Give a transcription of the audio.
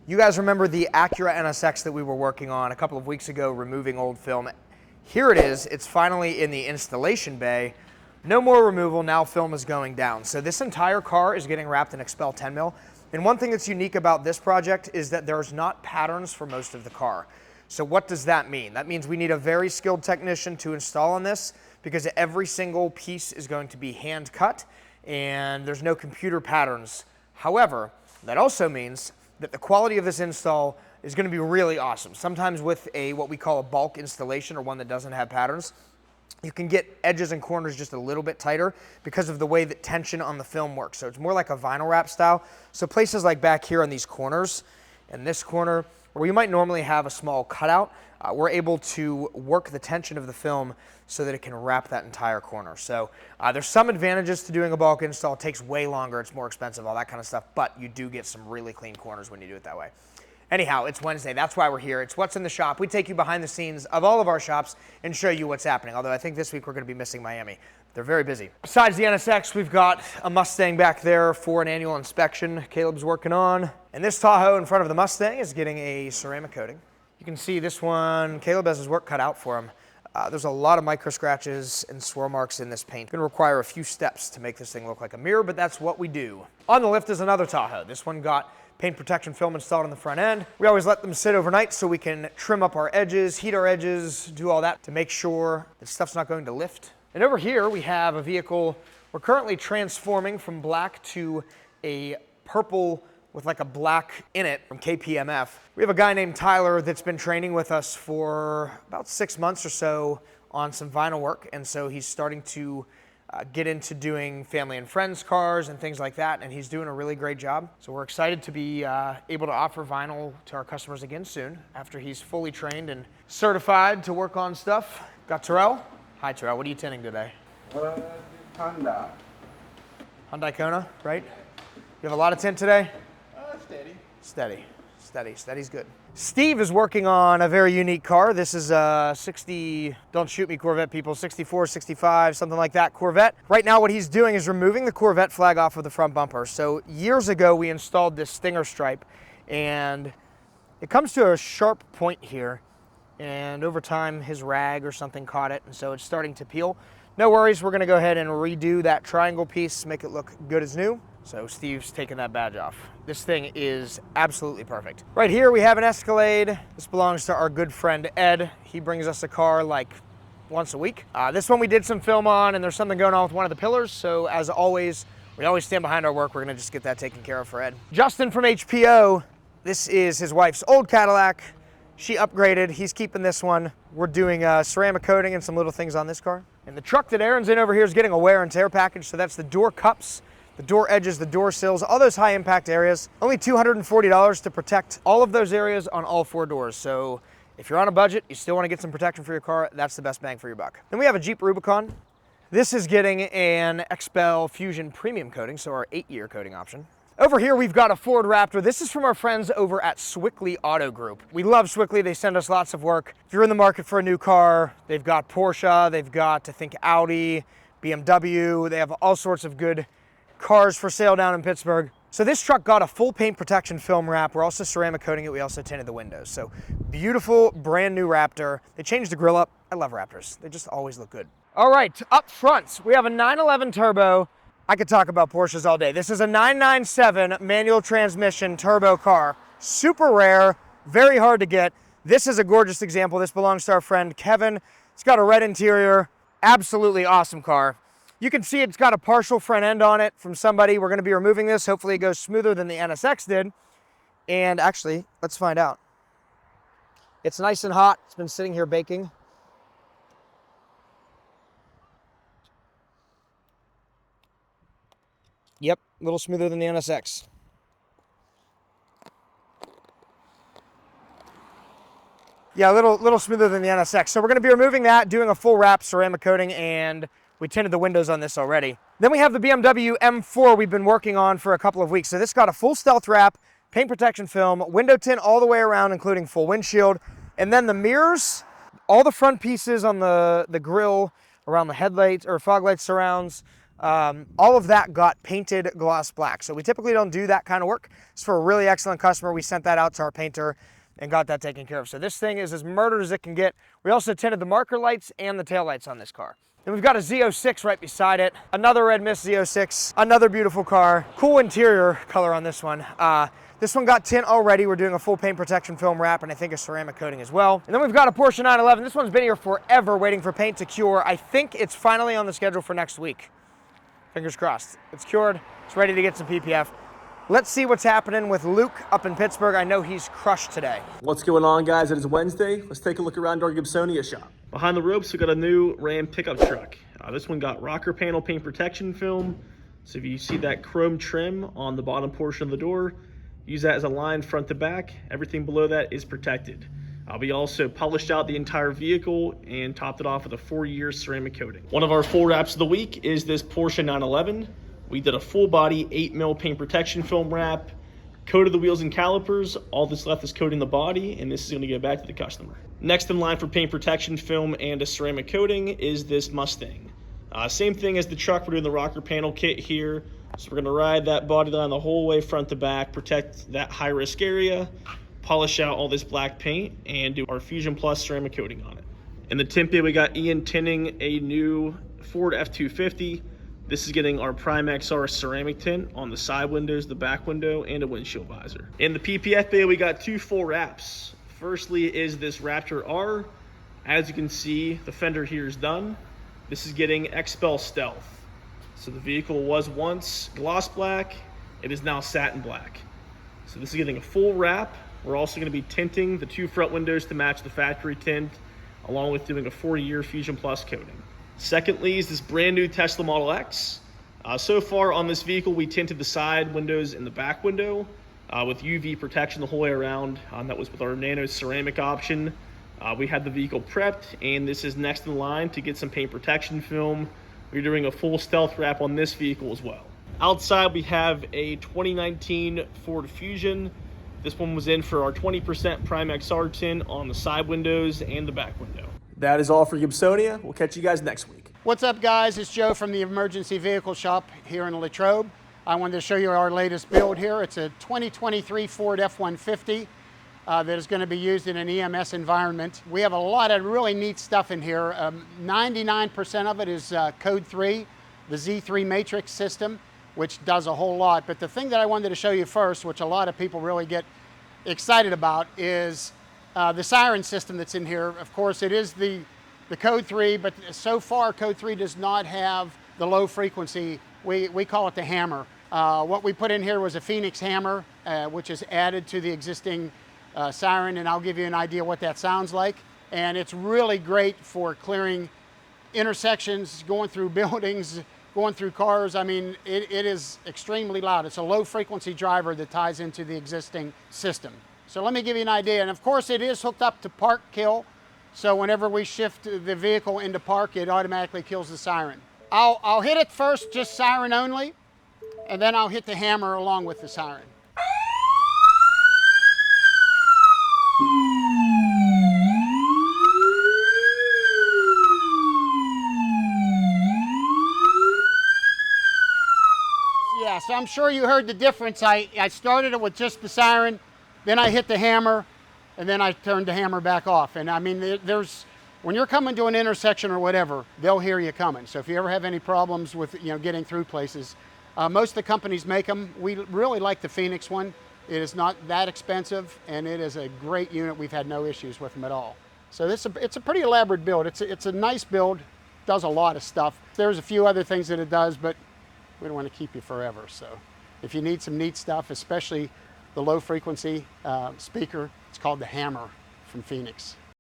You guys remember the Acura NSX that we were working on a couple of weeks ago, removing old film? Here it is. It's finally in the installation bay. No more removal, now film is going down. So this entire car is getting wrapped in XPEL 10 mil. And one thing that's unique about this project is that there's not patterns for most of the car. So what does that mean? That means we need a very skilled technician to install on this, because every single piece is going to be hand cut and there's no computer patterns. However, that also means that the quality of this install is going to be really awesome. Sometimes with what we call a bulk installation, or one that doesn't have patterns, you can get edges and corners just a little bit tighter because of the way that tension on the film works. So it's more like a vinyl wrap style. So places like back here on these corners and this corner, where you might normally have a small cutout, we're able to work the tension of the film so that it can wrap that entire corner. So there's some advantages to doing a bulk install. It takes way longer, it's more expensive, all that kind of stuff, but you do get some really clean corners when you do it that way. Anyhow, it's Wednesday, that's why we're here. It's what's in the shop. We take you behind the scenes of all of our shops and show you what's happening, although I think this week we're gonna be missing Miami. They're very busy. Besides the NSX, we've got a Mustang back there for an annual inspection Caleb's working on. And this Tahoe in front of the Mustang is getting a ceramic coating. You can see this one, Caleb has his work cut out for him. There's a lot of micro scratches and swirl marks in this paint. It's gonna require a few steps to make this thing look like a mirror, but that's what we do. On the lift is another Tahoe. This one got paint protection film installed on the front end. We always let them sit overnight so we can trim up our edges, heat our edges, do all that to make sure that stuff's not going to lift. And over here we have a vehicle we're currently transforming from black to a purple with like a black in it from KPMF. We have a guy named Tyler that's been training with us for about 6 months or so on some vinyl work, and so he's starting to get into doing family and friends cars and things like that, and he's doing a really great job. So we're excited to be able to offer vinyl to our customers again soon after he's fully trained and certified to work on stuff. Got Terrell. Hi Terrell, what are you tinting today? Honda. Hyundai Kona, right? You have a lot of tint today? Steady. Steady, steady, steady's good. Steve is working on a very unique car. This is a 60, don't shoot me Corvette people, 64, 65, something like that Corvette. Right now what he's doing is removing the Corvette flag off of the front bumper. So years ago we installed this stinger stripe, and it comes to a sharp point here, and over time his rag or something caught it, and so it's starting to peel. No worries, we're gonna go ahead and redo that triangle piece, make it look good as new. So Steve's taking that badge off. This thing is absolutely perfect. Right here we have an Escalade. This belongs to our good friend Ed. He brings us a car like once a week. This one we did some film on, and there's something going on with one of the pillars. So as always, we always stand behind our work. We're gonna just get that taken care of for Ed. Justin from HPO. This is his wife's old Cadillac. She upgraded, he's keeping this one. We're doing ceramic coating and some little things on this car. And the truck that Aaron's in over here is getting a wear and tear package. So that's the door cups, the door edges, the door sills, all those high impact areas. Only $240 to protect all of those areas on all 4 doors. So if you're on a budget, you still want to get some protection for your car, that's the best bang for your buck. Then we have a Jeep Rubicon. This is getting an XPEL Fusion Premium coating, so our 8-year coating option. Over here we've got a Ford Raptor. This is from our friends over at Swickley Auto Group. We love Swickley, they send us lots of work. If you're in the market for a new car, they've got Porsche, they've got, I think, Audi, BMW, they have all sorts of good cars for sale down in Pittsburgh. So this truck got a full paint protection film wrap. We're also ceramic coating it. We also tinted the windows. So beautiful, brand new Raptor. They changed the grill up. I love Raptors. They just always look good. All right, up front, we have a 911 turbo. I could talk about Porsches all day. This is a 997 manual transmission turbo car. Super rare, very hard to get. This is a gorgeous example. This belongs to our friend Kevin. It's got a red interior, absolutely awesome car. You can see it's got a partial front end on it from somebody. We're gonna be removing this. Hopefully it goes smoother than the NSX did. And actually, let's find out. It's nice and hot. It's been sitting here baking. Yep, a little smoother than the NSX. Yeah, a little smoother than the NSX. So we're gonna be removing that, doing a full wrap ceramic coating, and we tinted the windows on this already. Then we have the BMW M4 we've been working on for a couple of weeks. So this got a full stealth wrap, paint protection film, window tint all the way around, including full windshield. And then the mirrors, all the front pieces on the grille, around the headlights or fog light surrounds, All of that got painted gloss black. So we typically don't do that kind of work. It's for a really excellent customer. We sent that out to our painter and got that taken care of. So this thing is as murdered as it can get. We also tinted the marker lights and the tail lights on this car. Then we've got a Z06 right beside it. Another red mist Z06, another beautiful car. Cool interior color on this one. This one got tint already. We're doing a full paint protection film wrap and I think a ceramic coating as well. And then we've got a Porsche 911. This one's been here forever waiting for paint to cure. I think it's finally on the schedule for next week. Fingers crossed. It's cured, it's ready to get some PPF. Let's see what's happening with Luke up in Pittsburgh. I know he's crushed today. What's going on, guys? It is Wednesday. Let's take a look around our Gibsonia shop. Behind the ropes, we got a new Ram pickup truck. This one got rocker panel paint protection film. So if you see that chrome trim on the bottom portion of the door, use that as a line front to back. Everything below that is protected. We also polished out the entire vehicle and topped it off with a 4-year ceramic coating. One of our full wraps of the week is this Porsche 911. We did a full body 8mm paint protection film wrap, coated the wheels and calipers. All that's left is coating the body, and this is going to go back to the customer. Next in line for paint protection film and a ceramic coating is this Mustang. Same thing as the truck, we're doing the rocker panel kit here. So we're going to ride that body line the whole way front to back, protect that high risk area, polish out all this black paint, and do our Fusion Plus ceramic coating on it. In the tint bay, we got Ian tinting a new Ford F-250. This is getting our Prime XR ceramic tint on the side windows, the back window, and a windshield visor. In the PPF bay, we got 2 full wraps. Firstly is this Raptor R. As you can see, the fender here is done. This is getting XPEL Stealth. So the vehicle was once gloss black, it is now satin black. So this is getting a full wrap. We're also going to be tinting the 2 front windows to match the factory tint, along with doing a 4-year Fusion Plus coating. Secondly is this brand new Tesla Model X. So far on this vehicle, we tinted the side windows and the back window with UV protection the whole way around. That was with our nano ceramic option. We had the vehicle prepped, and this is next in line to get some paint protection film. We're doing a full stealth wrap on this vehicle as well. Outside, we have a 2019 Ford Fusion. This one was in for our 20% Prime XR tint on the side windows and the back window. That is all for Gibsonia. We'll catch you guys next week. What's up, guys? It's Joe from the Emergency Vehicle Shop here in LATROBE. I wanted to show you our latest build here. It's a 2023 Ford F-150 that is going to be used in an EMS environment. We have a lot of really neat stuff in here. 99% of it is Code 3, the Z3 Matrix system, which does a whole lot. But the thing that I wanted to show you first, which a lot of people really get excited about, is the siren system that's in here. Of course, it is the Code 3, but so far Code 3 does not have the low frequency. We call it the hammer. What we put in here was a Phoenix hammer, which is added to the existing siren, and I'll give you an idea what that sounds like. And it's really great for clearing intersections, going through buildings, going through cars. I mean, it is extremely loud. It's a low frequency driver that ties into the existing system. So let me give you an idea. And of course it is hooked up to park kill. So whenever we shift the vehicle into park, it automatically kills the siren. I'll hit it first, just siren only, and then I'll hit the hammer along with the siren. Yeah, so I'm sure you heard the difference. I started it with just the siren, then I hit the hammer, and then I turned the hammer back off. And I mean, when you're coming to an intersection or whatever, they'll hear you coming. So if you ever have any problems with getting through places, most of the companies make them. We really like the Phoenix one. It is not that expensive, and it is a great unit. We've had no issues with them at all. So it's a pretty elaborate build. It's a nice build, does a lot of stuff. There's a few other things that it does, but we don't want to keep you forever. So if you need some neat stuff, especially the low frequency speaker, it's called the Hammer from Phoenix.